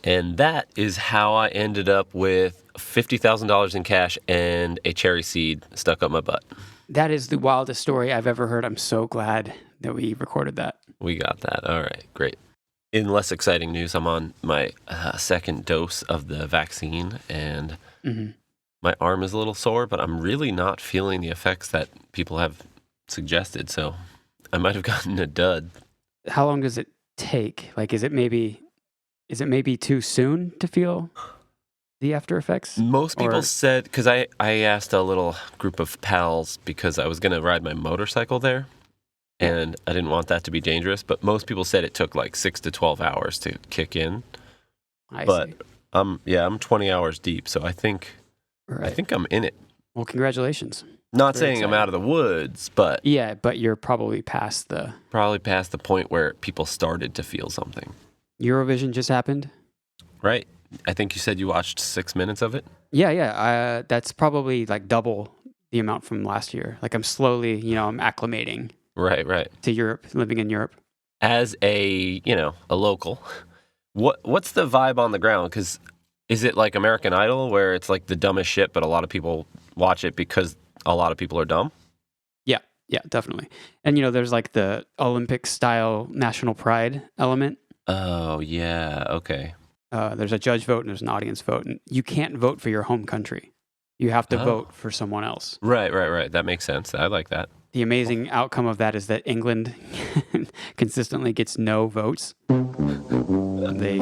And that is how I ended up with $50,000 in cash and a cherry seed stuck up my butt. That is the wildest story I've ever heard. I'm so glad that we recorded that. We got that. All right, great. In less exciting news, I'm on my second dose of the vaccine, and my arm is a little sore, but I'm really not feeling the effects that people have suggested, so I might have gotten a dud. How long does it take? Like, is it maybe too soon to feel the after effects? Most people said, because I asked a little group of pals because I was going to ride my motorcycle there, and I didn't want that to be dangerous, but most people said it took like 6 to 12 hours to kick in. I see. I'm 20 hours deep, so I think I'm in it. Well, congratulations. Not saying I'm out of the woods, but... Yeah, but you're probably past the... Probably past the point where people started to feel something. Eurovision just happened? Right. I think you said you watched 6 minutes of it? Yeah. That's probably like double the amount from last year. Like I'm slowly, I'm acclimating. Right. To Europe, living in Europe. As a local, what's the vibe on the ground? Because is it like American Idol where it's like the dumbest shit, but a lot of people watch it because a lot of people are dumb? Yeah, definitely. And, there's like the Olympic-style national pride element. Oh, yeah, okay. There's a judge vote and there's an audience vote. And you can't vote for your home country. You have to vote for someone else. Right. That makes sense. I like that. The amazing outcome of that is that England consistently gets no votes. They literally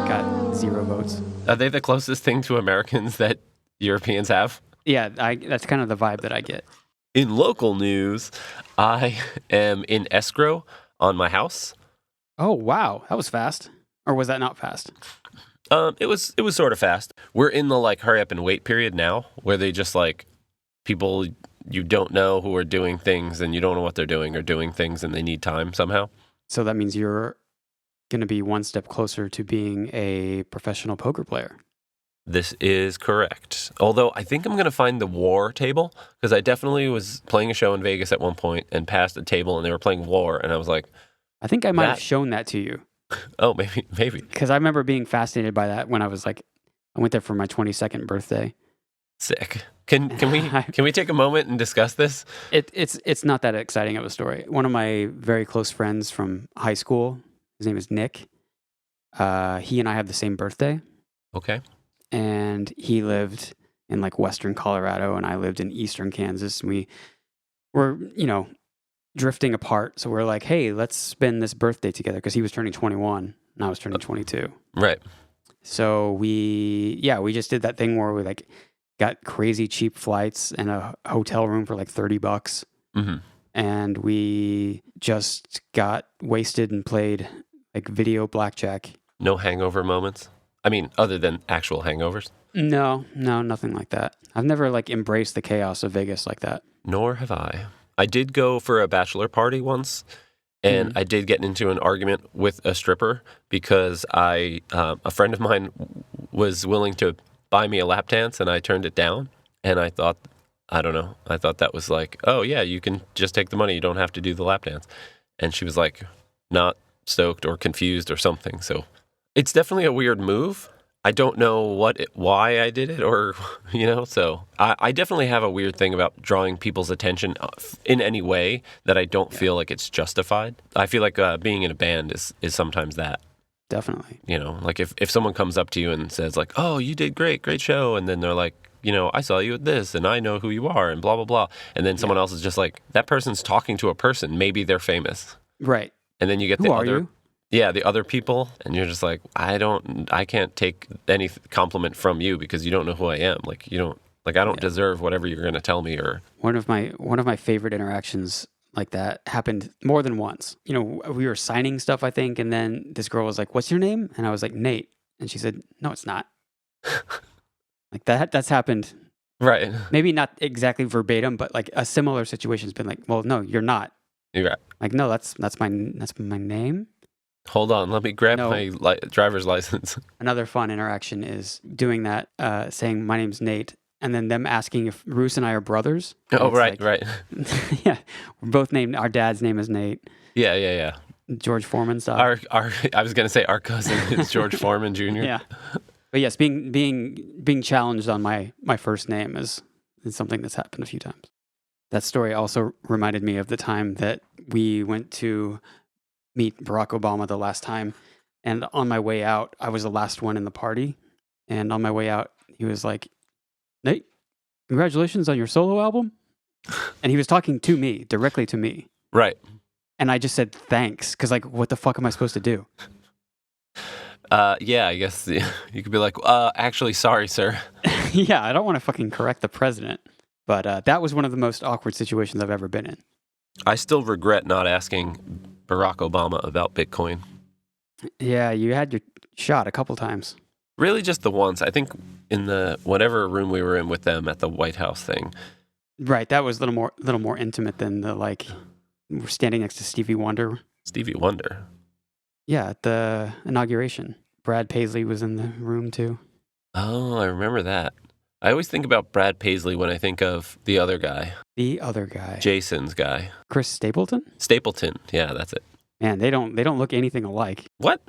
got 0 votes. Are they the closest thing to Americans that Europeans have? Yeah, that's kind of the vibe that I get. In local news, I am in escrow on my house. Oh, wow. That was fast. Or was that not fast? It was sort of fast. We're in the hurry up and wait period now, where they just people you don't know who are doing things and you don't know what they're doing or doing things and they need time somehow. So that means you're going to be one step closer to being a professional poker player. This is correct. Although I think I'm going to find the war table, because I definitely was playing a show in Vegas at one point and passed a table and they were playing war. And I was like... I think I might have shown that to you. Oh, maybe. Because I remember being fascinated by that when I was I went there for my 22nd birthday. Sick. Can we take a moment and discuss this? It's not that exciting of a story. One of my very close friends from high school, his name is Nick. He and I have the same birthday. Okay. And he lived in western Colorado and I lived in eastern Kansas. And we were, drifting apart. So we're like, hey, let's spend this birthday together, because he was turning 21 and I was turning 22. Right. So we just did that thing where we got crazy cheap flights and a hotel room for $30. Mm-hmm. And we just got wasted and played video blackjack. No hangover moments? I mean, other than actual hangovers? No, nothing like that. I've never embraced the chaos of Vegas like that. Nor have I. I did go for a bachelor party once, and I did get into an argument with a stripper because a friend of mine was willing to buy me a lap dance, and I turned it down. And I thought that was oh yeah, you can just take the money. You don't have to do the lap dance. And she was not stoked or confused or something. So it's definitely a weird move. I don't know why I did it or, so I definitely have a weird thing about drawing people's attention in any way that I don't feel like it's justified. I feel like being in a band is sometimes that. Definitely. If someone comes up to you and says oh, you did great show. And then they're I saw you at this and I know who you are and blah, blah, blah. And then someone else is just that person's talking to a person. Maybe they're famous. Right. And then you get the other. Yeah, the other people, and you're just I can't take any compliment from you because you don't know who I am. I don't deserve whatever you're going to tell me. Or one of my favorite interactions like that happened more than once. We were signing stuff, I think, and then this girl was like, "What's your name?" And I was like, "Nate," and she said, "No, it's not." That's happened. Right. Maybe not exactly verbatim, but a similar situation's been well, no, you're not. You're right. No, that's my name. Hold on, let me grab my driver's license. Another fun interaction is doing that, saying, "My name's Nate," and then them asking if Roos and I are brothers. Oh, right. Yeah, we're both named, our dad's name is Nate. Yeah. George Foreman style. I was going to say our cousin is George Foreman Jr. Yeah. But yes, being challenged on my first name is something that's happened a few times. That story also reminded me of the time that we went to meet Barack Obama the last time. And on my way out, I was the last one in the party. And on my way out, he was like, Nate, congratulations on your solo album. And he was talking to me, directly to me. Right. And I just said, thanks. Because, like, what the fuck am I supposed to do? Yeah, I guess you could be like, actually, sorry, sir. Yeah, I don't want to fucking correct the president. But that was one of the most awkward situations I've ever been in. I still regret not asking Barack Obama about Bitcoin. Yeah, you had your shot a couple times. Really just the once. I think in the whatever room we were in with them at the White House thing. Right, that was a little more intimate than the, like, we're standing next to Stevie Wonder. Stevie Wonder? Yeah, at the inauguration. Brad Paisley was in the room, too. Oh, I remember that. I always think about Brad Paisley when I think of the other guy. The other guy. Jason's guy. Chris Stapleton? Stapleton. Yeah, that's it. Man, they don't look anything alike. What?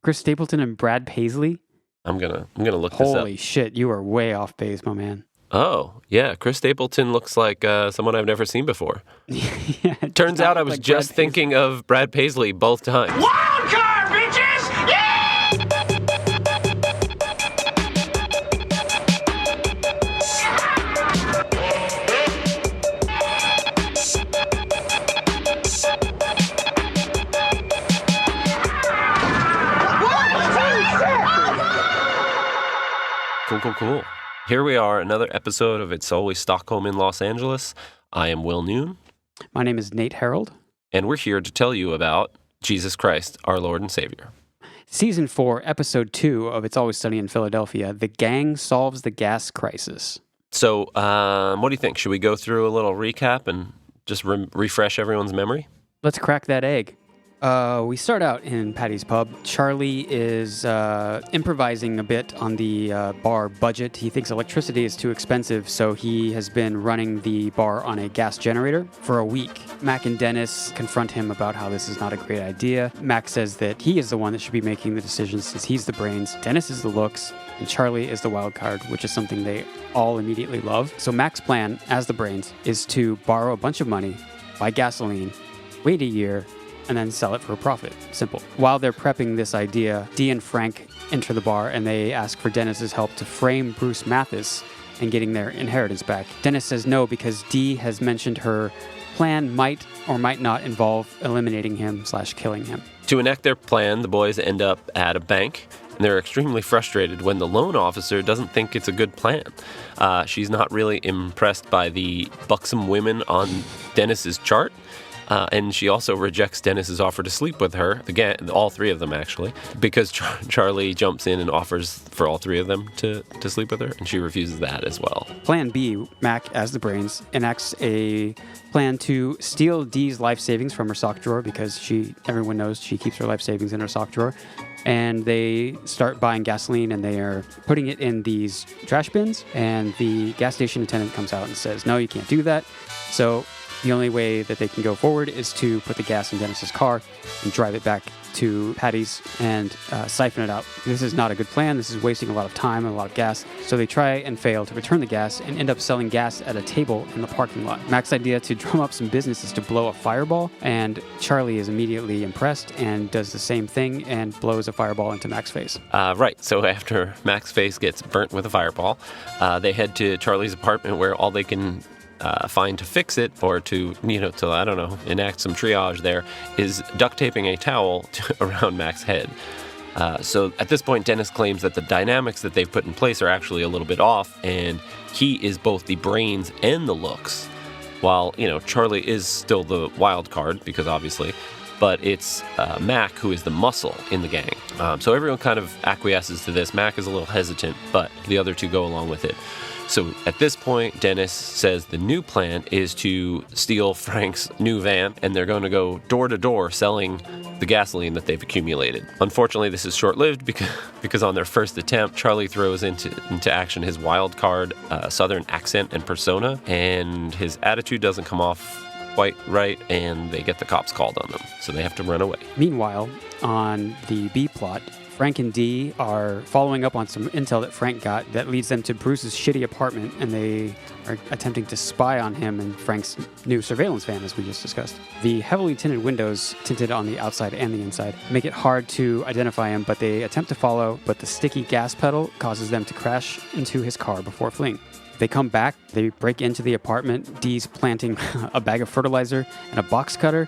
Chris Stapleton and Brad Paisley? I'm gonna look this up. Holy shit, you are way off base, my man. Oh, yeah. Chris Stapleton looks like someone I've never seen before. Yeah, Turns out I was just thinking of Brad Paisley both times. Wildcard, bitches! Yeah! Cool. Here we are, another episode of It's Always Stockholm in Los Angeles. I am Will Noon. My name is Nate Harold. And we're here to tell you about Jesus Christ, our Lord and Savior. Season 4, Episode 2 of It's Always Sunny in Philadelphia, The Gang Solves the Gas Crisis. So, what do you think? Should we go through a little recap and just refresh everyone's memory? Let's crack that egg. We start out in Patty's Pub. Charlie is improvising a bit on the bar budget. He thinks electricity is too expensive, so he has been running the bar on a gas generator for a week. Mac and Dennis confront him about how this is not a great idea. Mac says that he is the one that should be making the decisions since he's the brains. Dennis is the looks, and Charlie is the wild card, which is something they all immediately love. So Mac's plan, as the brains, is to borrow a bunch of money, buy gasoline, wait a year, and then sell it for a profit. Simple. While they're prepping this idea, Dee and Frank enter the bar and they ask for Dennis's help to frame Bruce Mathis and getting their inheritance back. Dennis says no because Dee has mentioned her plan might or might not involve eliminating him/killing him. To enact their plan, the boys end up at a bank, and they're extremely frustrated when the loan officer doesn't think it's a good plan. She's not really impressed by the buxom women on Dennis's chart. And she also rejects Dennis's offer to sleep with her, again, all three of them actually, because Charlie jumps in and offers for all three of them to sleep with her, and she refuses that as well. Plan B, Mac, as the brains, enacts a plan to steal Dee's life savings from her sock drawer because everyone knows she keeps her life savings in her sock drawer. And they start buying gasoline and they are putting it in these trash bins, and the gas station attendant comes out and says, no, you can't do that. So the only way that they can go forward is to put the gas in Dennis's car and drive it back to Patty's and siphon it out. This is not a good plan. This is wasting a lot of time and a lot of gas. So they try and fail to return the gas and end up selling gas at a table in the parking lot. Mac's idea to drum up some business is to blow a fireball, and Charlie is immediately impressed and does the same thing and blows a fireball into Mac's face. Right. So after Mac's face gets burnt with a fireball, they head to Charlie's apartment where all they can find to fix it, or to I don't know, enact some triage there, is duct taping a towel around Mac's head. So at this point, Dennis claims that the dynamics that they've put in place are actually a little bit off, and he is both the brains and the looks, while, Charlie is still the wild card, because obviously, but it's Mac who is the muscle in the gang. So everyone kind of acquiesces to this. Mac is a little hesitant, but the other two go along with it. So at this point, Dennis says the new plan is to steal Frank's new van, and they're going to go door to door selling the gasoline that they've accumulated. Unfortunately, this is short-lived because on their first attempt, Charlie throws into action his wild card Southern accent and persona, and his attitude doesn't come off quite right, and they get the cops called on them. So they have to run away. Meanwhile, on the B plot, Frank and Dee are following up on some intel that Frank got that leads them to Bruce's shitty apartment, and they are attempting to spy on him and Frank's new surveillance van, as we just discussed. The heavily tinted windows, tinted on the outside and the inside, make it hard to identify him, but they attempt to follow, but the sticky gas pedal causes them to crash into his car before fleeing. They come back, they break into the apartment. Dee's planting a bag of fertilizer and a box cutter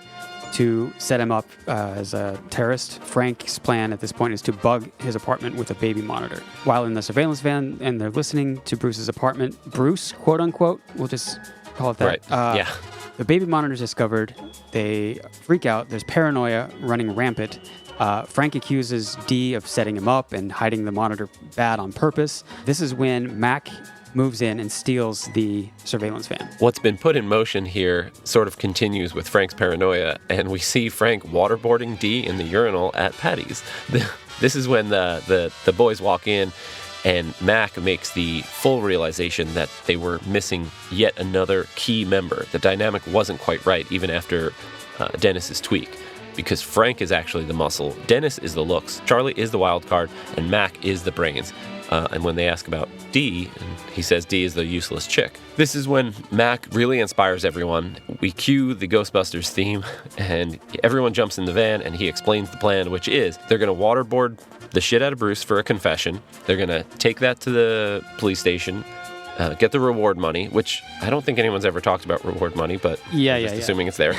to set him up as a terrorist. Frank's plan at this point is to bug his apartment with a baby monitor. While in the surveillance van and they're listening to Bruce's apartment, Bruce, quote unquote, we'll just call it that. Right. The baby monitor is discovered. They freak out. There's paranoia running rampant. Frank accuses Dee of setting him up and hiding the monitor bad on purpose. This is when Mac moves in and steals the surveillance van. What's been put in motion here sort of continues with Frank's paranoia, and we see Frank waterboarding Dee in the urinal at Patty's. This is when the boys walk in, and Mac makes the full realization that they were missing yet another key member. The dynamic wasn't quite right, even after Dennis's tweak, because Frank is actually the muscle, Dennis is the looks, Charlie is the wild card, and Mac is the brains. And when they ask about Dee, he says Dee is the useless chick. This is when Mac really inspires everyone. We cue the Ghostbusters theme, and everyone jumps in the van, and he explains the plan, which is they're going to waterboard the shit out of Bruce for a confession. They're going to take that to the police station, get the reward money, which I don't think anyone's ever talked about reward money, but assuming it's there.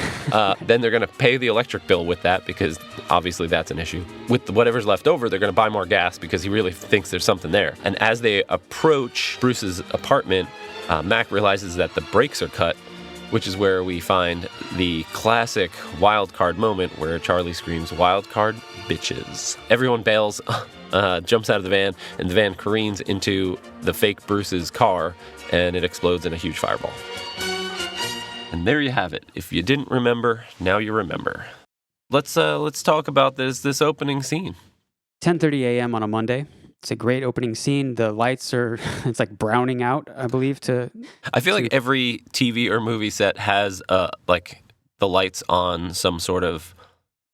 Then they're going to pay the electric bill with that, because obviously that's an issue. With whatever's left over, they're going to buy more gas because he really thinks there's something there. And as they approach Bruce's apartment, Mac realizes that the brakes are cut, which is where we find the classic Wildcard moment where Charlie screams, "Wildcard, bitches." Everyone bails, jumps out of the van, and the van careens into the fake Bruce's car, and it explodes in a huge fireball. And there you have it. If you didn't remember, now you remember. Let's talk about this opening scene. 10:30 a.m. on a Monday. It's a great opening scene. The lights are, it's like browning out, I believe. I feel like every TV or movie set has like the lights on some sort of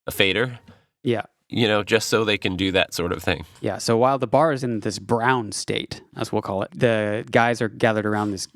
a fader. Yeah. You know, just so they can do that sort of thing. Yeah. So while the bar is in this brown state, as we'll call it, the guys are gathered around this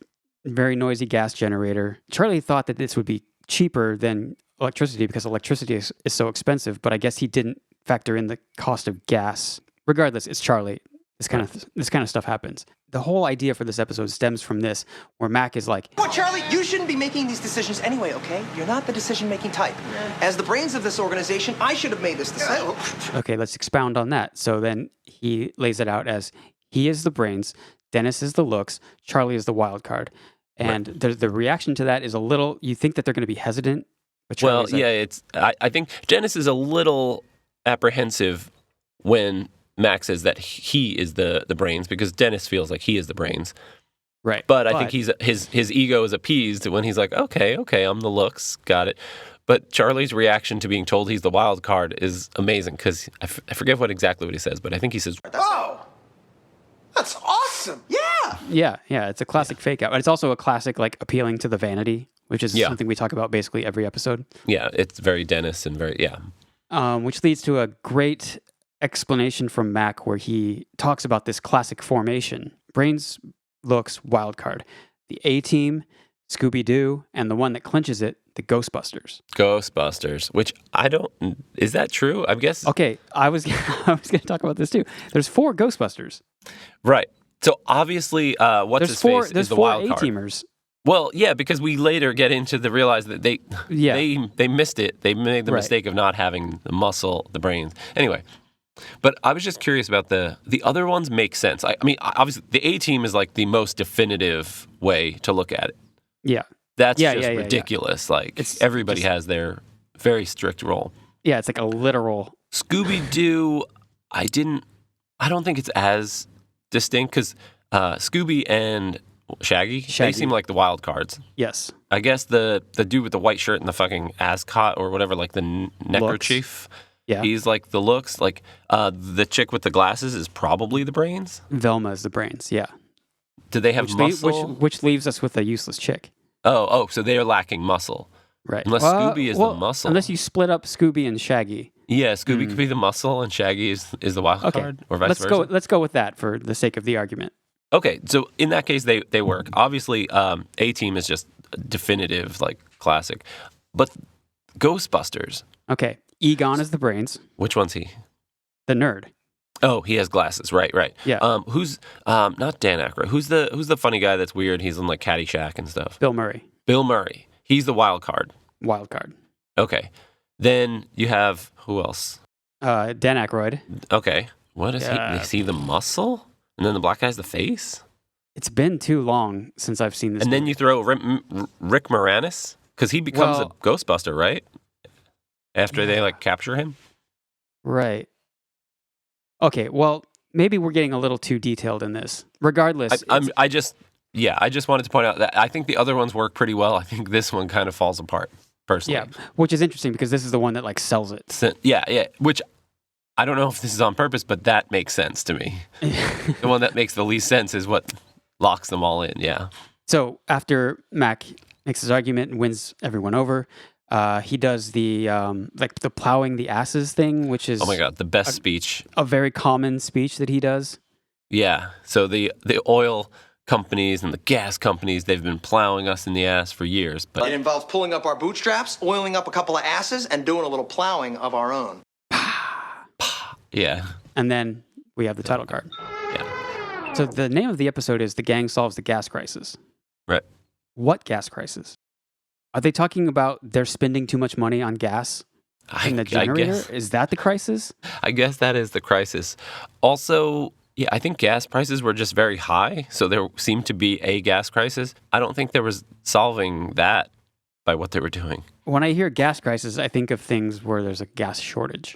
very noisy gas generator. Charlie thought that this would be cheaper than electricity because electricity is so expensive, but I guess he didn't factor in the cost of gas. Regardless, it's Charlie. This kind of stuff happens. The whole idea for this episode stems from this, where Mac is like, "Well, Charlie, you shouldn't be making these decisions anyway, okay? You're not the decision-making type. As the brains of this organization, I should have made this decision." Okay, let's expound on that. So then he lays it out as he is the brains, Dennis is the looks, Charlie is the wild card. And the reaction to that is a little, you think that they're going to be hesitant. But Charlie's I think Dennis is a little apprehensive when Mac says that he is the brains, because Dennis feels like he is the brains. Right. But I think his ego is appeased when he's like, okay, I'm the looks, got it. But Charlie's reaction to being told he's the wild card is amazing, because I forget exactly what he says, but I think he says, "Oh, that's awesome. Yeah. Yeah, it's a classic fake out. But it's also a classic, like, appealing to the vanity, which is something we talk about basically every episode. Yeah, it's very Dennis and which leads to a great explanation from Mac where he talks about this classic formation. Brains, looks, wild card. The A-team, Scooby-Doo, and the one that clinches it, the Ghostbusters. Ghostbusters, which is that true? I guess. Okay, I was going to talk about this too. There's 4 Ghostbusters. Right. So obviously, what's his face is the wild card. There's 4 A-teamers. Well, yeah, because we later get into the realize that they missed it. They made the mistake of not having the muscle, the brains. Anyway, but I was just curious about the other ones make sense. I mean, obviously, the A-team is like the most definitive way to look at it. Yeah. That's just ridiculous. Yeah. Like, everybody has their very strict role. Yeah, it's like a literal... Scooby-Doo, I don't think it's as distinct, because Scooby and Shaggy, they seem like the wild cards. Yes. I guess the dude with the white shirt and the fucking ascot or whatever, like the neckerchief... Yeah. He's like the looks. Like the chick with the glasses is probably the brains. Velma is the brains, yeah. Do they have muscle? Which leaves us with a useless chick. Oh, so they are lacking muscle. Right. Unless Scooby is the muscle. Unless you split up Scooby and Shaggy. Yeah, Scooby could be the muscle and Shaggy is the wild card, or vice versa. Let's go with that for the sake of the argument. Okay, so in that case, they work. Obviously, A-Team is just definitive, like, classic. But Ghostbusters. Okay, Egon is the brains. Which one's he? The nerd. Oh, he has glasses. Right. Yeah. Who's not Dan Aykroyd? Who's the funny guy that's weird? He's in like Caddyshack and stuff. Bill Murray. Bill Murray. He's the wild card. Wild card. Okay. Then you have who else? Dan Aykroyd. Okay. What is he? Is he the muscle? And then the black guy's the face? It's been too long since I've seen this. And then you throw Rick Moranis? Because he becomes a Ghostbuster, right? After they like capture him? Right. Okay, well, maybe we're getting a little too detailed in this. Regardless. I just wanted to point out that I think the other ones work pretty well. I think this one kind of falls apart, personally. Yeah, which is interesting because this is the one that like sells it. Yeah, which I don't know if this is on purpose, but that makes sense to me. The one that makes the least sense is what locks them all in, yeah. So after Mac makes his argument and wins everyone over, he does the like the plowing the asses thing, which is, oh my God, the best speech. A very common speech that he does. Yeah. So the oil companies and the gas companies, they've been plowing us in the ass for years. But it involves pulling up our bootstraps, oiling up a couple of asses, and doing a little plowing of our own. Yeah. And then we have the title card. Yeah. So the name of the episode is The Gang Solves the Gas Crisis. Right. What gas crisis? Are they talking about they're spending too much money on gas in the generator? Is that the crisis? I guess that is the crisis. Also, yeah, I think gas prices were just very high, so there seemed to be a gas crisis. I don't think there was solving that by what they were doing. When I hear gas crisis, I think of things where there's a gas shortage.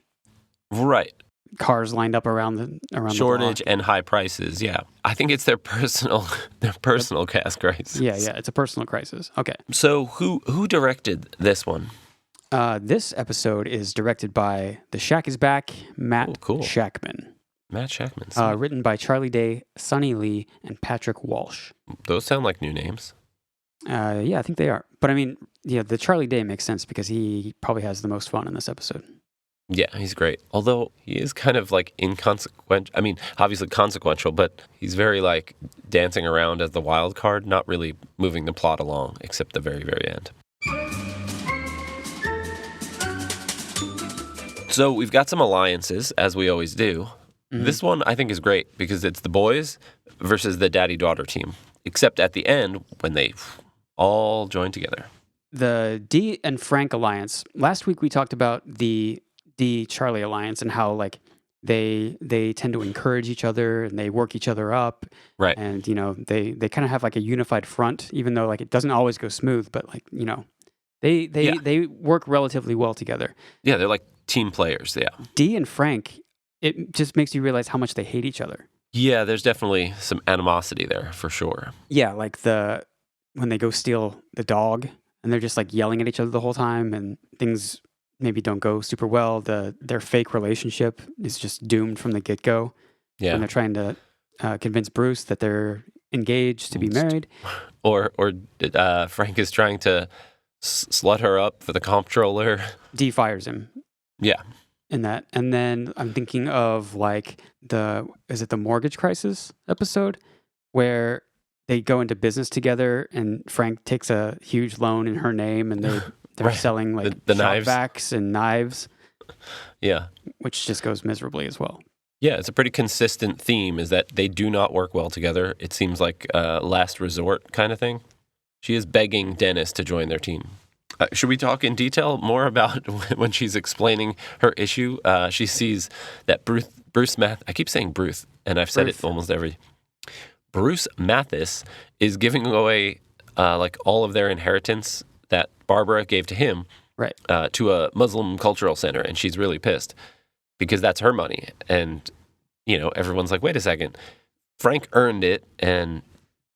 Right. Cars lined up around the shortage block. And high prices. Yeah, I think it's their personal gas crisis. Yeah, it's a personal crisis. Okay. So who directed this one? This episode is directed by the Shack is Back, Matt Shackman. Matt Shackman. Written by Charlie Day, Sonny Lee, and Patrick Walsh. Those sound like new names. Yeah, I think they are. But I mean, yeah, the Charlie Day makes sense because he probably has the most fun in this episode. Yeah, he's great. Although he is kind of like inconsequential. I mean, obviously consequential, but he's very like dancing around as the wild card, not really moving the plot along, except the very, very end. So we've got some alliances, as we always do. Mm-hmm. This one I think is great because it's the boys versus the daddy-daughter team, except at the end when they all join together. The Dee and Frank alliance. Last week we talked about the Dee-Charlie alliance and how like they tend to encourage each other and they work each other up. Right. And, you know, they kind of have like a unified front, even though like it doesn't always go smooth, but like, you know, they work relatively well together. Yeah, they're like team players, yeah. Dee and Frank, it just makes you realize how much they hate each other. Yeah, there's definitely some animosity there for sure. Yeah, like when they go steal the dog and they're just like yelling at each other the whole time and things maybe don't go super well. Their fake relationship is just doomed from the get-go. Yeah. When they're trying to convince Bruce that they're engaged to be married. Or Frank is trying to slut her up for the comptroller. Dee fires him. Yeah. In that. And then I'm thinking of like is it the mortgage crisis episode where they go into business together and Frank takes a huge loan in her name and they're right. Selling like the shop vacs and knives. Yeah. Which just goes miserably as well. Yeah, it's a pretty consistent theme is that they do not work well together. It seems like a last resort kind of thing. She is begging Dennis to join their team. Should we talk in detail more about when she's explaining her issue? She sees that Bruce I keep saying Bruce, and I've said it almost Bruce Mathis is giving away like all of their inheritance that Barbara gave to him right. To a Muslim cultural center, and she's really pissed because that's her money. And, you know, everyone's like, wait a second, Frank earned it, and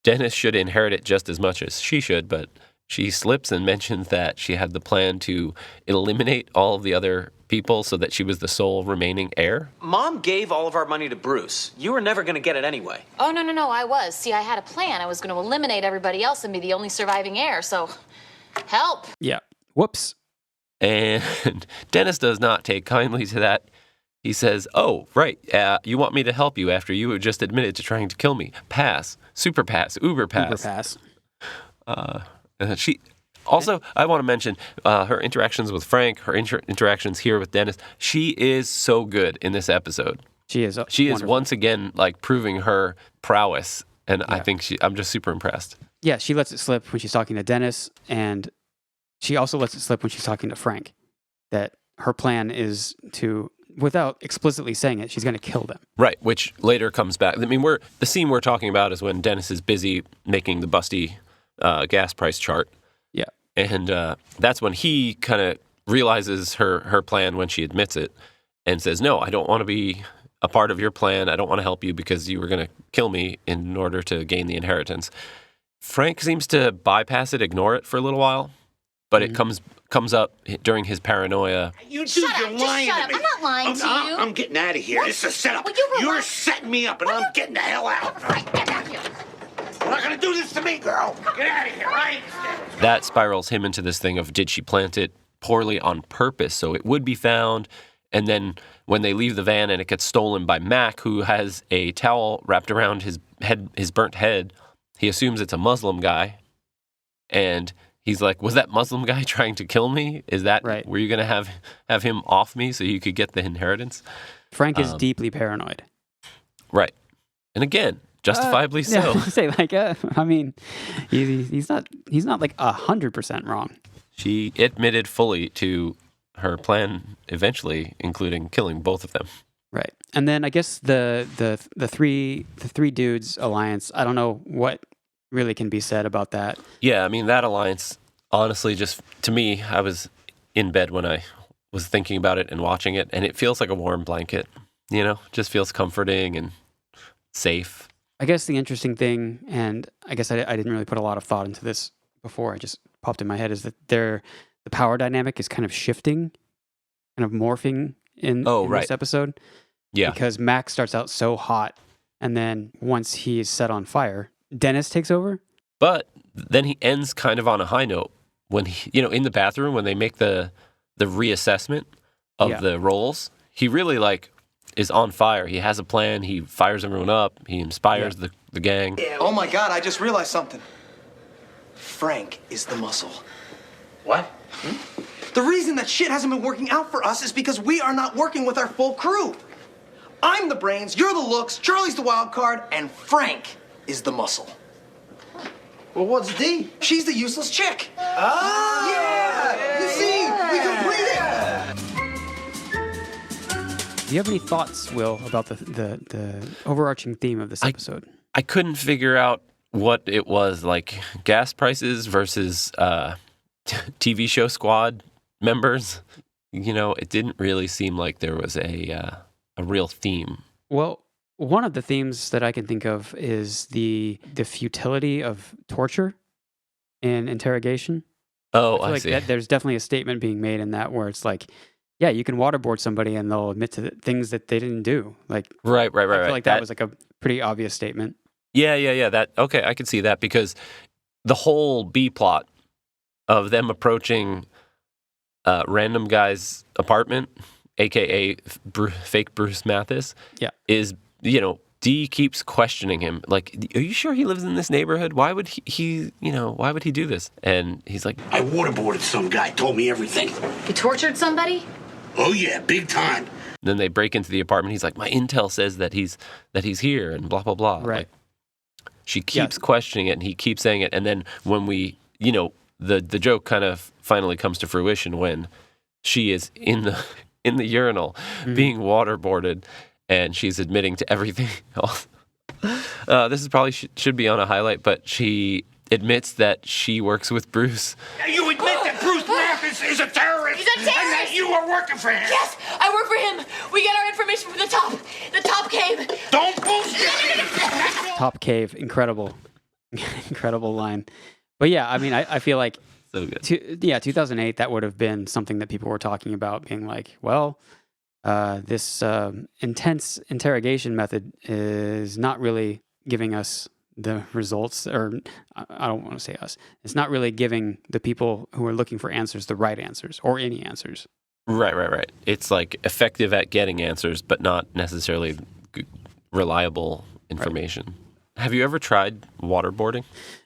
Dennis should inherit it just as much as she should, but she slips and mentions that she had the plan to eliminate all of the other people so that she was the sole remaining heir. Mom gave all of our money to Bruce. You were never going to get it anyway. Oh, no, I was. See, I had a plan. I was going to eliminate everybody else and be the only surviving heir, so help. Yeah. Whoops. And Dennis does not take kindly to that. He says, "Oh, right. You want me to help you after you just admitted to trying to kill me. Pass. Super pass. Uber pass." Uber pass. She also, I want to mention her interactions with Frank, her interactions here with Dennis. She is so good in this episode. She is. She is wonderful. once again like proving her prowess, and I think I'm just super impressed. Yeah, she lets it slip when she's talking to Dennis, and she also lets it slip when she's talking to Frank. That her plan is to, without explicitly saying it, she's going to kill them. Right, which later comes back. I mean, the scene we're talking about is when Dennis is busy making the busty gas price chart. Yeah. And that's when he kind of realizes her plan when she admits it and says, "No, I don't want to be a part of your plan. I don't want to help you because you were going to kill me in order to gain the inheritance." Frank seems to bypass it, ignore it for a little while, but it comes up during his paranoia. You two, Shut you're up, just lying shut to up. me. I'm not lying to you. I'm getting out of here. This is a setup. Will you You're relax? setting me up, and I'm getting the hell out. Right, get back here. You're not going to do this to me, girl. Get out of here, right? That spirals him into this thing of, did she plant it poorly on purpose so it would be found? And then when they leave the van and it gets stolen by Mac, who has a towel wrapped around his head, his burnt head, he assumes it's a Muslim guy. And he's like, "Was that Muslim guy trying to kill me? Is that, Right. were you going to have him off me so you could get the inheritance?" Frank is deeply paranoid. Right. And again, justifiably so. Yeah, say like, I mean, he's not like 100% wrong. She admitted fully to her plan, eventually including killing both of them. Right. And then I guess the three dudes alliance, I don't know what really can be said about that. Yeah, I mean, that alliance, honestly, just to me, I was in bed when I was thinking about it and watching it, and it feels like a warm blanket, just feels comforting and safe. I guess the interesting thing, and I guess I didn't really put a lot of thought into this before, it just popped in my head, is that the power dynamic is kind of shifting, kind of morphing in right. this episode. Yeah. Because Max starts out so hot, and then once he is set on fire, Dennis takes over. But then he ends kind of on a high note when he, in the bathroom, when they make the reassessment of the roles, he really is on fire. He has a plan. He fires everyone up. He inspires the gang. Oh my God, I just realized something. Frank is the muscle. What? The reason that shit hasn't been working out for us is because we are not working with our full crew. I'm the brains, you're the looks, Charlie's the wild card, and Frank is the muscle. Well, what's D? She's the useless chick. Yeah! You see, we complete it! Do you have any thoughts, Will, about the overarching theme of this episode? I couldn't figure out what it was, like gas prices versus TV show squad members. It didn't really seem like there was a real theme. Well, one of the themes that I can think of is the futility of torture in interrogation. Oh, I feel like see. there's definitely a statement being made in that where it's like, yeah, you can waterboard somebody and they'll admit to things that they didn't do. Like, Right. I feel like that was like a pretty obvious statement. Yeah. Okay, I could see that because the whole B plot of them approaching random guy's apartment, aka fake Bruce Mathis, is, Dee keeps questioning him. Like, "Are you sure he lives in this neighborhood? Why would why would he do this?" And he's like, I waterboarded some guy, told me everything. You tortured somebody? Oh yeah, big time. then they break into the apartment. He's like, "My intel says that he's here," and blah blah blah. Right. Like, she keeps questioning it, and he keeps saying it, and then when we, the joke kind of finally comes to fruition when she is in the urinal being waterboarded, and she's admitting to everything else. This is probably should be on a highlight, but she admits that she works with Bruce. You admit that Bruce Mathis is a terrorist? He's a terrorist! And that you are working for him? Yes, I work for him. We get our information from the top cave. Don't bullshit! Top cave, incredible line. But yeah, I mean, I feel like So good. 2008, that would have been something that people were talking about, being like, well, this intense interrogation method is not really giving us the results, or I don't want to say us. It's not really giving the people who are looking for answers the right answers or any answers. Right. It's like effective at getting answers, but not necessarily reliable information. Right. Have you ever tried waterboarding?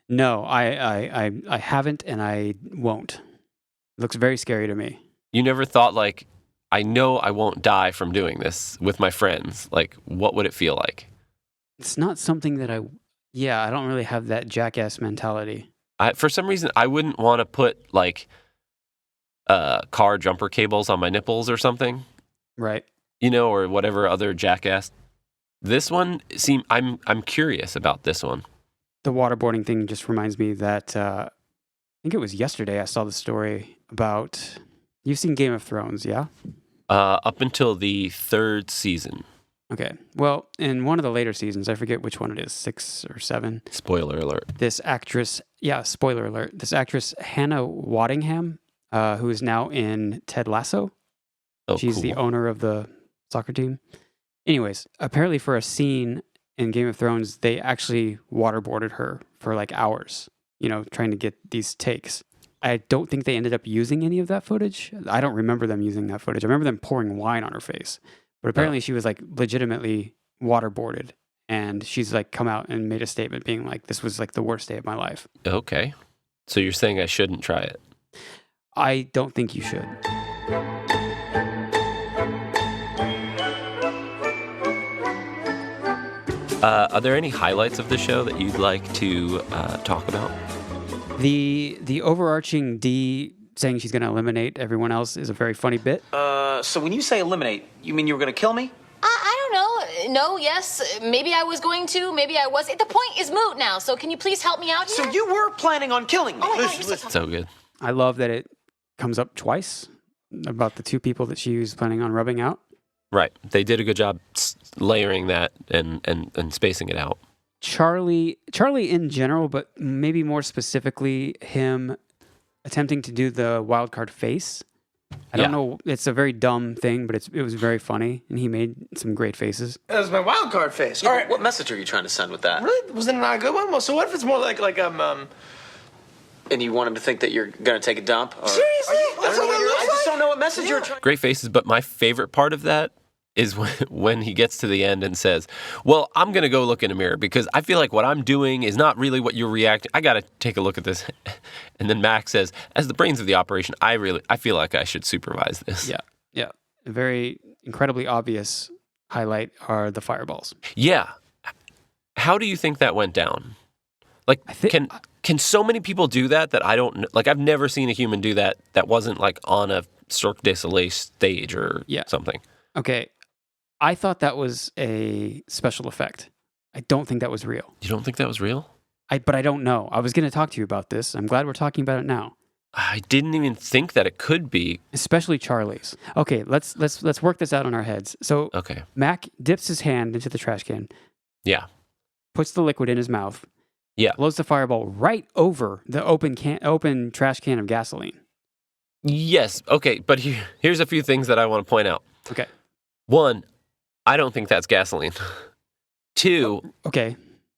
No, I haven't, and I won't. It looks very scary to me. You never thought, like, I know I won't die from doing this with my friends. Like, what would it feel like? It's not something that I don't really have that jackass mentality. For some reason, I wouldn't want to put, like, car jumper cables on my nipples or something. Right. Or whatever other jackass. This one, I'm curious about this one. The waterboarding thing just reminds me that I think it was yesterday I saw the story about... You've seen Game of Thrones, yeah? Up until the 3rd season. Okay. Well, in one of the later seasons, I forget which one it is, 6 or 7. Spoiler alert. This actress, spoiler alert. This actress, Hannah Waddingham, who is now in Ted Lasso. Oh, She's cool. the owner of the soccer team. Anyways, apparently for a scene in Game of Thrones, they actually waterboarded her for like hours, trying to get these takes. I don't think they ended up using any of that footage. I don't remember them using that footage. I remember them pouring wine on her face. But apparently she was like legitimately waterboarded. And she's like come out and made a statement being like, this was like the worst day of my life. Okay. So you're saying I shouldn't try it? I don't think you should. Are there any highlights of the show that you'd like to talk about? The overarching D saying she's going to eliminate everyone else is a very funny bit. So when you say eliminate, you mean you were going to kill me? I don't know. No, yes. Maybe I was going to. Maybe I was. The point is moot now. So can you please help me out here? So you were planning on killing me? Oh my God, Listen. So good. I love that it comes up twice about the 2 people that she was planning on rubbing out. Right. They did a good job layering that and spacing it out. Charlie in general, but maybe more specifically him attempting to do the Wildcard face. I don't know. It's a very dumb thing, but it was very funny, and he made some great faces. That was my wild card face. Yeah, All right. What message are you trying to send with that? Really? Was it not a good one? Well, so what if it's more like And you want him to think that you're going to take a dump? Or... Seriously? That's what it looks I just like? don't know what message you're trying. Great faces, but my favorite part of that is when he gets to the end and says, well, I'm going to go look in a mirror because I feel like what I'm doing is not really what you're reacting. I got to take a look at this. And then Max says, as the brains of the operation, I feel like I should supervise this. Yeah. A very incredibly obvious highlight are the fireballs. Yeah. How do you think that went down? Like, can so many people do that I don't know? Like, I've never seen a human do that wasn't like on a Cirque du Soleil stage or something. Okay. I thought that was a special effect. I don't think that was real. You don't think that was real? But I don't know. I was going to talk to you about this. I'm glad we're talking about it now. I didn't even think that it could be. Especially Charlie's. Okay, let's work this out in our heads. So Okay. Mac dips his hand into the trash can. Yeah. Puts the liquid in his mouth. Yeah. Blows the fireball right over the open trash can of gasoline. Yes. Okay. But here's a few things that I want to point out. Okay. 1, I don't think that's gasoline. 2, Okay.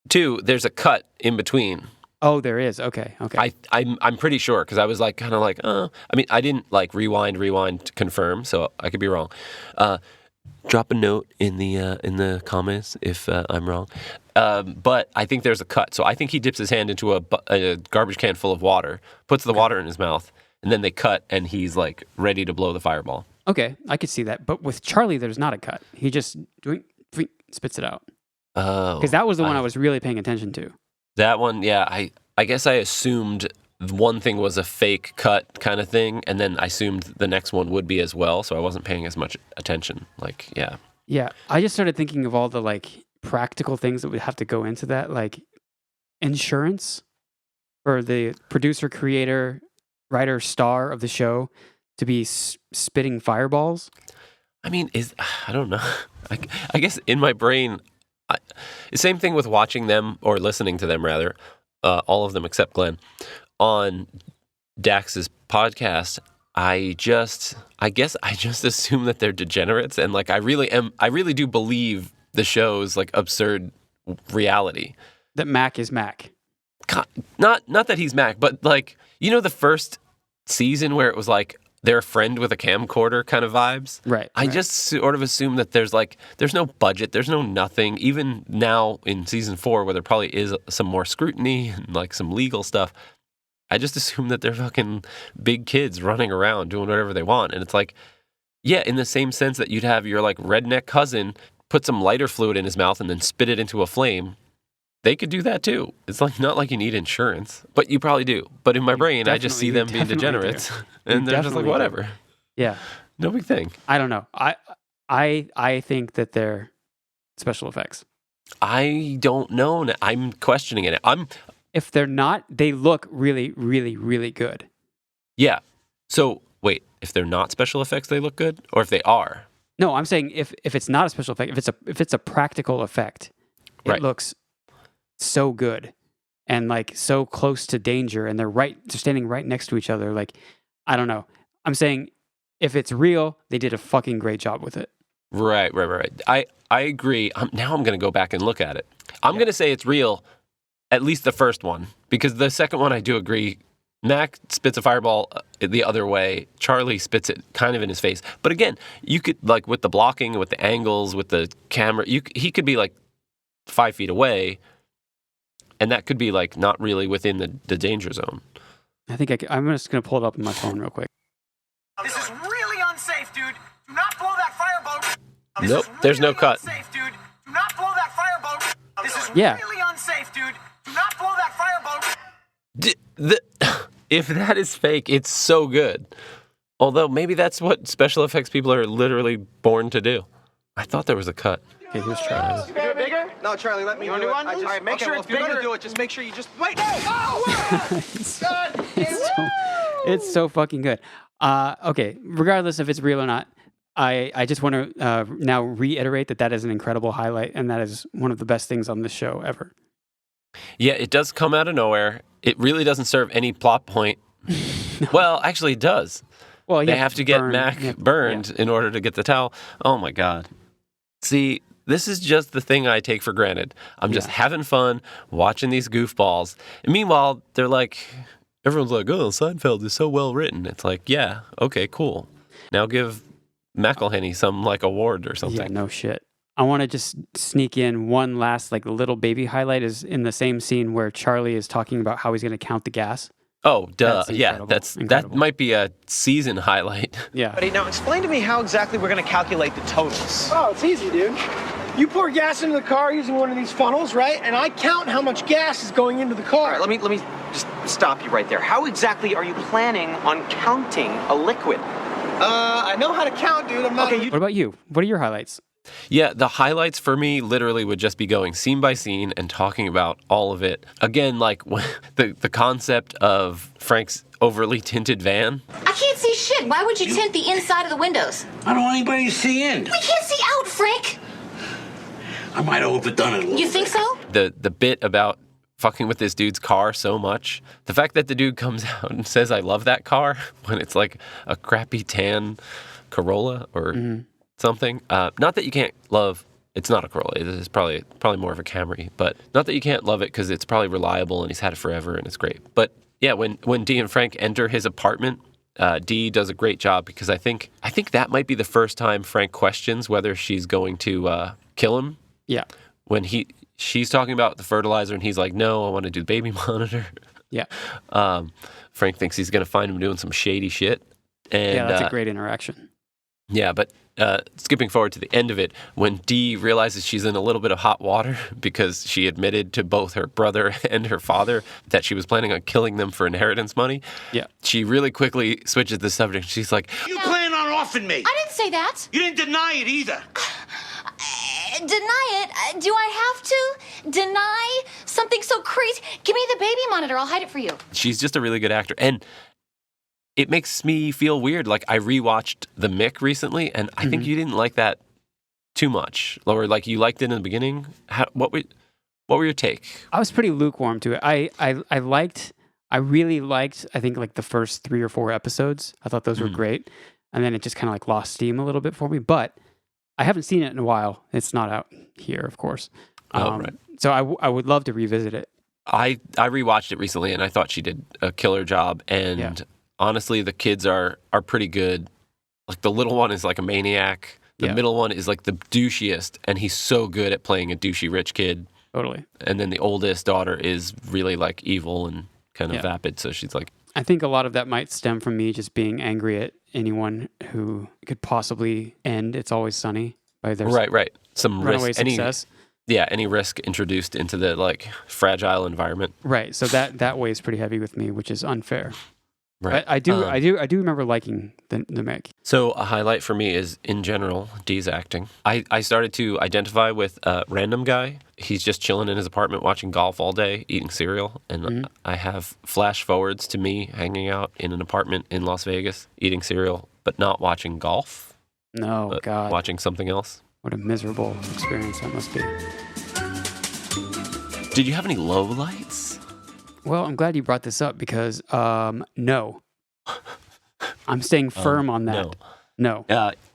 2, there's a cut in between. Oh, there is. Okay. I'm pretty sure because I was like kind of like, I mean, I didn't like rewind to confirm, so I could be wrong. Drop a note in the comments if I'm wrong. But I think there's a cut. So I think he dips his hand into a garbage can full of water, puts the water in his mouth, and then they cut, and he's like ready to blow the fireball. Okay, I could see that. But with Charlie, there's not a cut. He just spits it out. Oh. Because that was the one I was really paying attention to. That one, yeah. I guess I assumed one thing was a fake cut kind of thing, and then I assumed the next one would be as well, so I wasn't paying as much attention. Like, yeah. Yeah, I just started thinking of all the like practical things that would have to go into that, like insurance for the producer, creator, writer, star of the show to be spitting fireballs. I mean, I don't know. I guess in my brain, same thing with watching them or listening to them rather, all of them except Glenn, on Dax's podcast. I guess I just assume that they're degenerates, and like I really do believe the show's like absurd reality. that Mac is Mac. Not that he's Mac, but like, you know, the first season where it was like they're a friend with a camcorder kind of vibes. Right. I just sort of assume that there's no budget, there's no nothing. Even now in season 4, where there probably is some more scrutiny and like some legal stuff, I just assume that they're fucking big kids running around doing whatever they want. And it's like, yeah, in the same sense that you'd have your like redneck cousin put some lighter fluid in his mouth and then spit it into a flame. They could do that too. It's like not like you need insurance, but you probably do. But in my brain, I just see them being degenerates, and they're just like whatever. Yeah, no big thing. I don't know. I think that they're special effects. I don't know. I'm questioning it. If they're not, they look really, really, really good. Yeah. So wait, if they're not special effects, they look good, or if they are? No, I'm saying if it's not a special effect, if it's a practical effect, it looks so good and like so close to danger, and they're standing right next to each other. Like, I don't know. I'm saying if it's real, they did a fucking great job with it. Right. I agree. Now I'm going to go back and look at it. I'm going to say it's real, at least the first one, because the second one I do agree. Mac spits a fireball the other way. Charlie spits it kind of in his face. But again, you could, like, with the blocking, with the angles, with the camera, he could be like 5 feet away, and that could be like not really within the danger zone. I think I'm just going to pull it up on my phone real quick. This is really unsafe, dude. Do not blow that fireboat. Nope, there's no cut. Unsafe, dude. Do not blow that fireboat. This is Yeah. really unsafe, dude. Do not blow that fireboat. If that is fake, it's so good. Although maybe that's what special effects people are literally born to do. I thought there was a cut. Okay, here's Charlie. You do it bigger? No, Charlie, let me do it. All right, make sure it's bigger. If you're gonna do it, just make sure you just wait. It's so fucking good. Okay, regardless if it's real or not, I just want to now reiterate that is an incredible highlight, and that is one of the best things on this show ever. Yeah, it does come out of nowhere. It really doesn't serve any plot point. No. Well, actually, it does. Well, they have to get Mac burned in order to get the towel. Oh, my God. See, this is just the thing I take for granted. I'm just having fun watching these goofballs. And meanwhile, they're like, everyone's like, oh, Seinfeld is so well written. It's like, yeah, okay, cool. Now give McElhenney some like award or something. Yeah, no shit. I want to just sneak in one last like little baby highlight is in the same scene where Charlie is talking about how he's going to count the gas. Oh, duh. Yeah, that might be a season highlight. Yeah. Buddy, now explain to me how exactly we're going to calculate the totals. Oh, it's easy, dude. You pour gas into the car using one of these funnels, right? And I count how much gas is going into the car. All right, let me just stop you right there. How exactly are you planning on counting a liquid? I know how to count, dude. I'm not... Okay, what about you? What are your highlights? Yeah, the highlights for me literally would just be going scene by scene and talking about all of it. Again, like the concept of Frank's overly tinted van. I can't see shit. Why would you tint the inside of the windows? I don't want anybody to see in. We can't see out, Frank. I might have overdone it a little You think so? The bit about fucking with this dude's car so much. The fact that the dude comes out and says, I love that car, when it's like a crappy tan Corolla or something. Not that you can't love, it's not a Corolla, it's probably more of a Camry, but not that you can't love it because it's probably reliable and he's had it forever and it's great. But yeah, when Dee and Frank enter his apartment, Dee does a great job because I think that might be the first time Frank questions whether she's going to kill him. Yeah. When she's talking about the fertilizer and he's like, no, I want to do the baby monitor. Yeah. Frank thinks he's going to find him doing some shady shit. And, yeah, that's a great interaction. Yeah, but skipping forward to the end of it, when Dee realizes she's in a little bit of hot water because she admitted to both her brother and her father that she was planning on killing them for inheritance money, she really quickly switches the subject. She's like, You plan on offing me. I didn't say that. You didn't deny it either. Deny it? Do I have to deny something so crazy? Give me the baby monitor. I'll hide it for you. She's just a really good actor. And it makes me feel weird. Like, I rewatched The Mick recently, and I think you didn't like that too much. Or, like, you liked it in the beginning. What were your take? I was pretty lukewarm to it. I really liked, I think, like the first 3 or 4 episodes. I thought those were great. And then it just kind of like lost steam a little bit for me. But I haven't seen it in a while. It's not out here, of course. Right. So I would love to revisit it. I rewatched it recently, and I thought she did a killer job. And honestly, the kids are pretty good. Like, the little one is like a maniac. The middle one is like the douchiest, and he's so good at playing a douchey rich kid. Totally. And then the oldest daughter is really like evil and kind of vapid. So she's like, I think a lot of that might stem from me just being angry at anyone who could possibly end It's Always Sunny by their right. Some runaway risk, success. any risk introduced into the like fragile environment. Right. So that weighs pretty heavy with me, which is unfair. Right. But I do remember liking the Mick. So a highlight for me is, in general, Dee's acting. I started to identify with a random guy. He's just chilling in his apartment watching golf all day, eating cereal. And I have flash forwards to me hanging out in an apartment in Las Vegas, eating cereal, but not watching golf. No, God. Watching something else. What a miserable experience that must be. Did you have any lowlights? Well, I'm glad you brought this up because, no. I'm staying firm on that. No.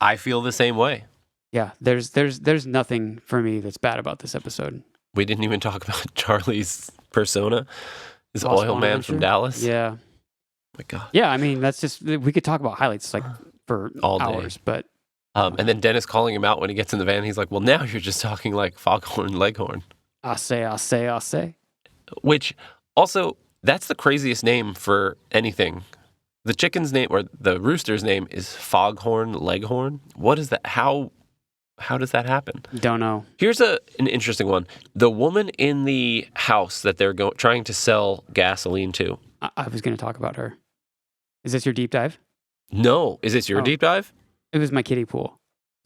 I feel the same way. Yeah, there's nothing for me that's bad about this episode. We didn't even talk about Charlie's persona, this Lost oil man Bonaventure? from Dallas. Yeah. Oh my God. Yeah, I mean, that's just, we could talk about highlights like for All day. hours, but. And then Dennis calling him out when he gets in the van. He's like, well, now you're just talking like Foghorn Leghorn. I say. Which, also, that's the craziest name for anything. The chicken's name, or the rooster's name, is Foghorn Leghorn. What is that? How does that happen? Don't know. Here's an interesting one. The woman in the house that they're trying to sell gasoline to. I was going to talk about her. Is this your deep dive? No. Is this your deep dive? It was my kiddie pool.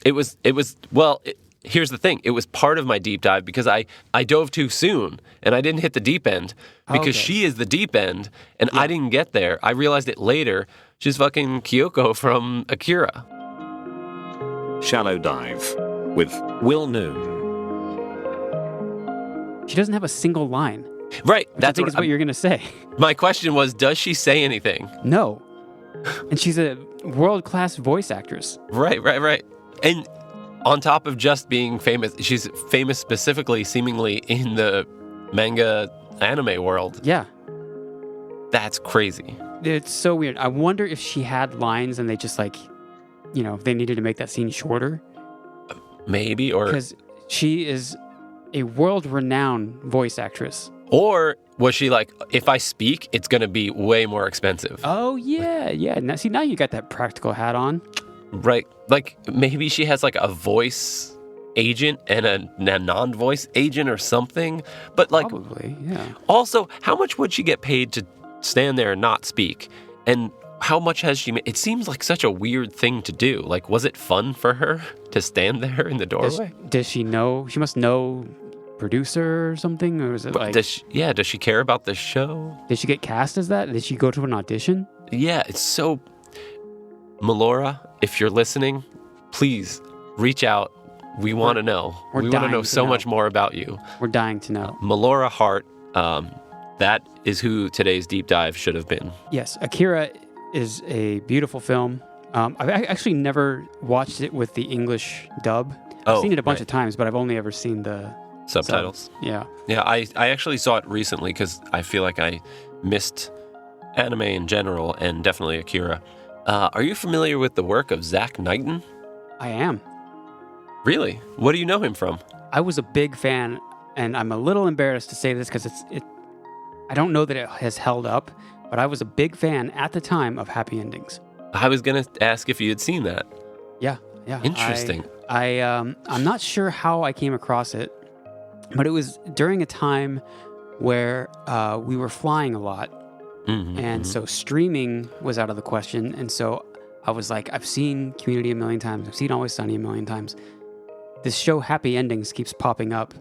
Here's the thing. It was part of my deep dive because I dove too soon and I didn't hit the deep end because she is the deep end and I didn't get there. I realized it later. She's fucking Kyoko from Akira. Shallow Dive with Will Noon. She doesn't have a single line. Right. I think is what you're going to say. My question was, does she say anything? No. And she's a world-class voice actress. Right. And on top of just being famous, she's famous specifically, seemingly, in the manga anime world. Yeah. That's crazy. It's so weird. I wonder if she had lines and they just they needed to make that scene shorter. Maybe, or... Because she is a world-renowned voice actress. Or was she like, if I speak, it's going to be way more expensive? Oh, yeah. Now you got that practical hat on. Right. Like, maybe she has like a voice agent and a non-voice agent or something. But like, probably, yeah. Also, how much would she get paid to stand there and not speak? And how much has she made? It seems like such a weird thing to do. Like, was it fun for her to stand there in the doorway? Does she know? She must know producer or something? Or is it does she care about the show? Did she get cast as that? Did she go to an audition? Yeah, it's so... Melora, if you're listening, please reach out. We want to know. We want to know so much more about you. We're dying to know. Melora Hart, that is who today's deep dive should have been. Yes, Akira is a beautiful film. I've actually never watched it with the English dub. I've seen it a bunch of times, but I've only ever seen the subtitles. Yeah. I actually saw it recently because I feel like I missed anime in general and definitely Akira. Are you familiar with the work of Zach Knighton? I am. Really? What do you know him from? I was a big fan, and I'm a little embarrassed to say this because I don't know that it has held up, but I was a big fan at the time of Happy Endings. I was going to ask if you had seen that. Yeah. Interesting. I'm not sure how I came across it, but it was during a time where we were flying a lot. So streaming was out of the question. And so I was like, I've seen Community a million times. I've seen Always Sunny a million times. This show, Happy Endings, keeps popping up.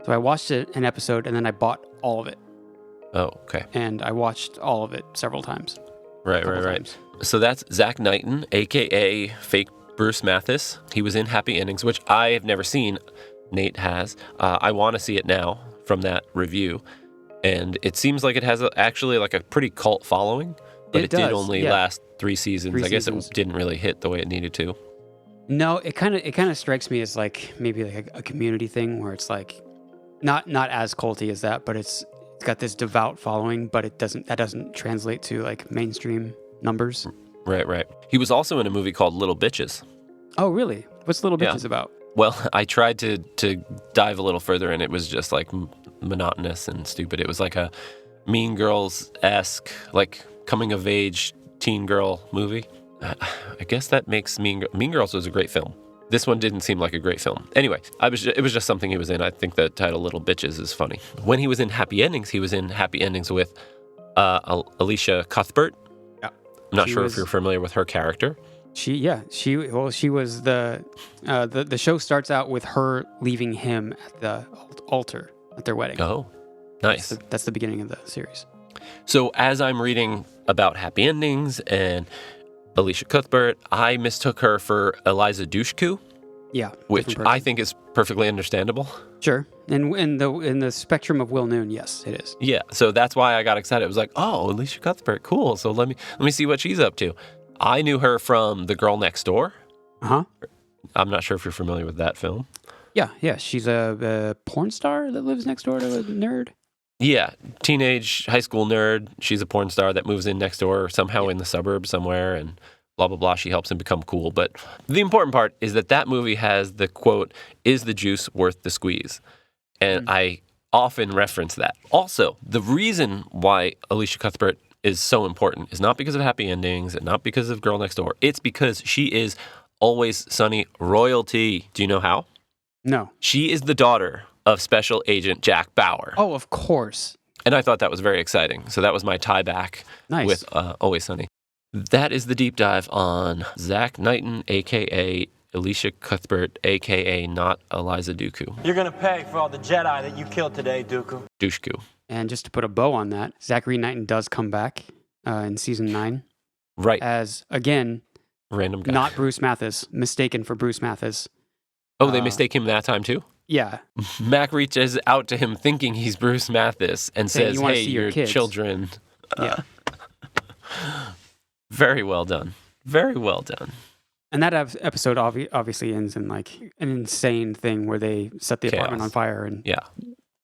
So I watched an episode and then I bought all of it. Oh, okay. And I watched all of it several times. Right. So that's Zach Knighton, a.k.a. fake Bruce Mathis. He was in Happy Endings, which I have never seen. Nate has. I want to see it now from that review. And it seems like it has actually like a pretty cult following, but it did only last 3 seasons. I guess it didn't really hit the way it needed to. No, it kind of strikes me as like maybe like a community thing where it's like, Not as culty as that, but it's got this devout following, but that doesn't translate to like mainstream numbers. Right. He was also in a movie called Little Bitches. Oh, really? What's Little Bitches about? Well, I tried to dive a little further, and it was just like monotonous and stupid. It was like a Mean Girls-esque, like coming-of-age teen girl movie. I guess that makes Mean Girls was a great film. This one didn't seem like a great film. Anyway, it was just something he was in. I think the title Little Bitches is funny. When he was in Happy Endings, he was in Happy Endings with Alicia Cuthbert. Yeah. I'm not sure if you're familiar with her character. She was the show starts out with her leaving him at the altar at their wedding. Oh, nice. That's the beginning of the series. So as I'm reading about Happy Endings and Alicia Cuthbert, I mistook her for Eliza Dushku. Yeah, which I think is perfectly understandable. Sure, and in the spectrum of Will Noon, yes, it is. Yeah, so that's why I got excited. It was like, oh, Alicia Cuthbert, cool. So let me see what she's up to. I knew her from The Girl Next Door. Uh-huh. I'm not sure if you're familiar with that film. Yeah. She's a porn star that lives next door to a nerd. Yeah, teenage high school nerd. She's a porn star that moves in next door somehow in the suburbs somewhere, and blah, blah, blah. She helps him become cool. But the important part is that movie has the quote, "Is the juice worth the squeeze?" And I often reference that. Also, the reason why Alicia Cuthbert is so important is not because of Happy Endings and not because of Girl Next Door. It's because she is Always Sunny royalty. Do you know how? No. She is the daughter of Special Agent Jack Bauer. Oh, of course. And I thought that was very exciting. So that was my tie back with Always Sunny. That is the deep dive on Zach Knighton, a.k.a. Alicia Cuthbert, a.k.a. not Eliza Duku. You're going to pay for all the Jedi that you killed today, Dooku. Dushku. And just to put a bow on that, Zachary Knighton does come back in season 9. Right. As, again, random guy. Not Bruce Mathis, mistaken for Bruce Mathis. Oh, they mistake him that time too? Yeah. Mac reaches out to him thinking he's Bruce Mathis and says, hey, your children. Yeah. Very well done. Very well done. And that episode obviously ends in like an insane thing where they set the apartment on fire and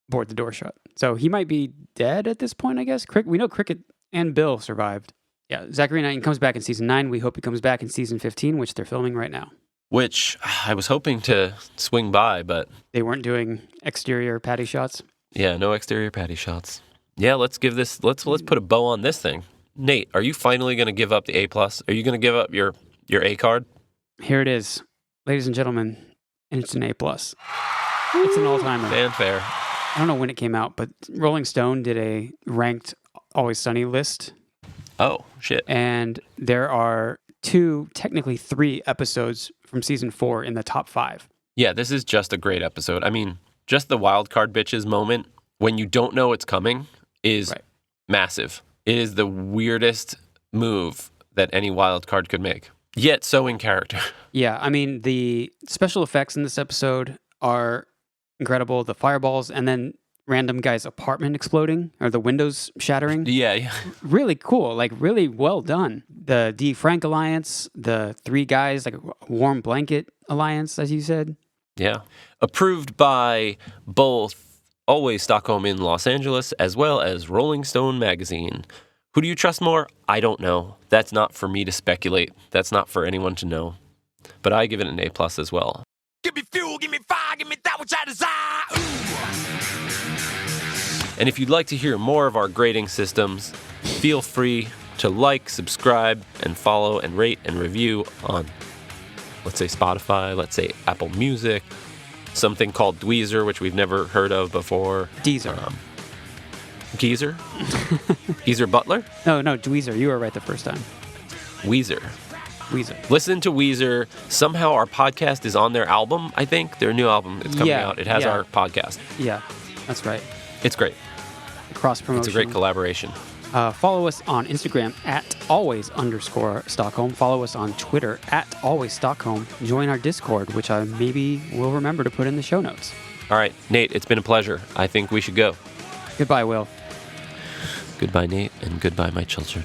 board the door shut. So he might be dead at this point, I guess. We know Cricket and Bill survived. Yeah, Zachary Knighton comes back in season 9. We hope he comes back in season 15, which they're filming right now. Which I was hoping to swing by, but... They weren't doing exterior patty shots? Yeah, no exterior patty shots. Yeah, let's put a bow on this thing. Nate, are you finally going to give up the A+? Are you going to give up your A card? Here it is, ladies and gentlemen, and it's an A+. It's an all-timer. Fanfare. I don't know when it came out, but Rolling Stone did a ranked Always Sunny list. Oh, shit. And there are 2, technically 3 episodes from season 4 in the top 5. Yeah, this is just a great episode. I mean, just the Wildcard bitches moment when you don't know it's coming is massive. It is the weirdest move that any Wildcard could make, yet so in character. Yeah, I mean, the special effects in this episode are incredible. The fireballs and then random guy's apartment exploding or the windows shattering. Yeah. Really cool, like really well done. The D. Frank alliance, the 3 guys, like a warm blanket alliance, as you said. Yeah. Approved by both Always Stockholm in Los Angeles as well as Rolling Stone magazine. Who do you trust more? I don't know. That's not for me to speculate. That's not for anyone to know. But I give it an A+ as well. Give me fuel, give me fire, give me that which I desire. And if you'd like to hear more of our grading systems, feel free to like, subscribe, and follow and rate and review on, let's say, Spotify, let's say Apple Music, something called Dweezer, which we've never heard of before. Deezer. Geezer? Geezer Butler? No, Dweezer. You were right the first time. Weezer. Weezer. Listen to Weezer. Somehow our podcast is on their album, I think. Their new album is coming out. It has our podcast. Yeah, that's right. It's great. Cross-promotion. It's a great collaboration. Follow us on Instagram at always_Stockholm. Follow us on Twitter at alwaysstockholm. Join our Discord, which I maybe will remember to put in the show notes. All right, Nate, it's been a pleasure. I think we should go. Goodbye, Will. Goodbye, Nate, and goodbye, my children.